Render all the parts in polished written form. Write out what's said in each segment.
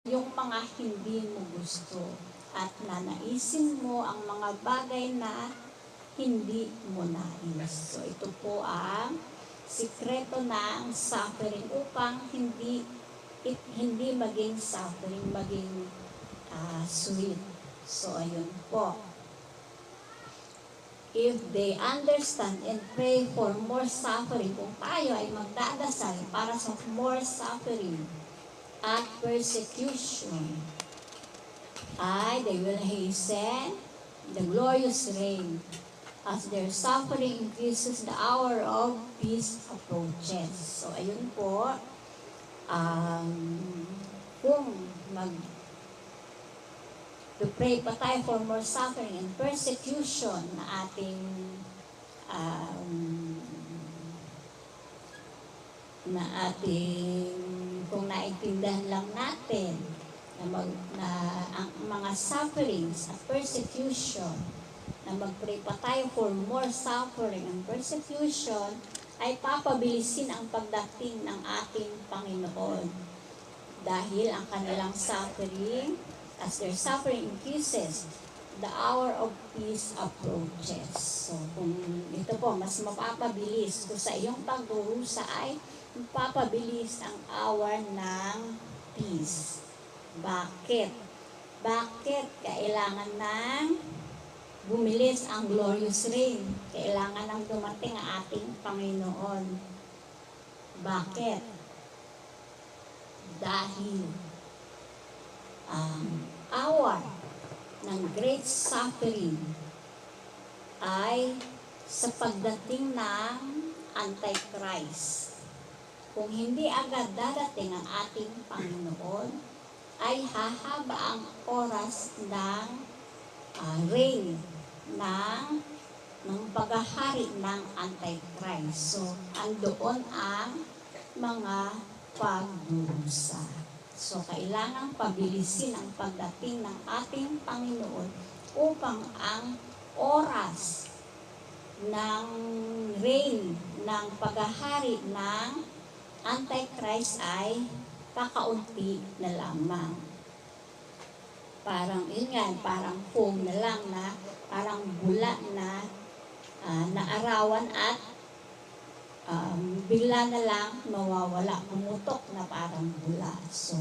yung mga hindi mo gusto at nanaisin mo ang mga bagay na hindi mo nais. So ito po ang sikreto ng suffering upang hindi maging suffering, maging sweet. So ayun po. If they understand and pray for more suffering, kung tayo ay magdadasal para sa more suffering at persecution, they will hasten the glorious reign. As their suffering increases, the hour of peace approaches. So, ayun po, kung pray pa tayo for more suffering and persecution na ating kung naintindihan lang natin na ang mga sufferings at persecution, na mag-pray pa tayo for more suffering and persecution, ay papabilisin ang pagdating ng ating Panginoon. Dahil ang kanilang suffering, as their suffering increases, the hour of peace approaches. So, kung ito po, mas mapapabilis, kung sa iyong pagdurusa ay mapapabilis ang hour ng peace. Bakit? Bakit kailangan ng bumilis ang glorious reign? Kailangan ng dumating ang ating Panginoon. Bakit? Dahil hour ng great suffering ay sa pagdating ng Antichrist. Kung hindi agad darating ang ating Panginoon, ay hahaba ang oras ng reign ng paghahari ng Antichrist. So, andoon ang mga pagdurusa. So, kailangang pabilisin ang pagdating ng ating Panginoon upang ang oras ng reign, ng paghahari ng Antichrist ay kakaunti na lamang. Parang parang foam na lang na parang bula na naarawan at bigla na lang mawawala, pumutok na parang bula. So,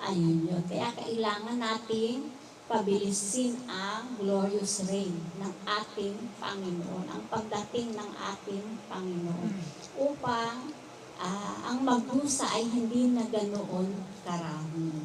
ayun yun. Kaya kailangan nating pabilisin ang glorious reign ng ating Panginoon, ang pagdating ng ating Panginoon, upang ang magdusa ay hindi na ganoon karami.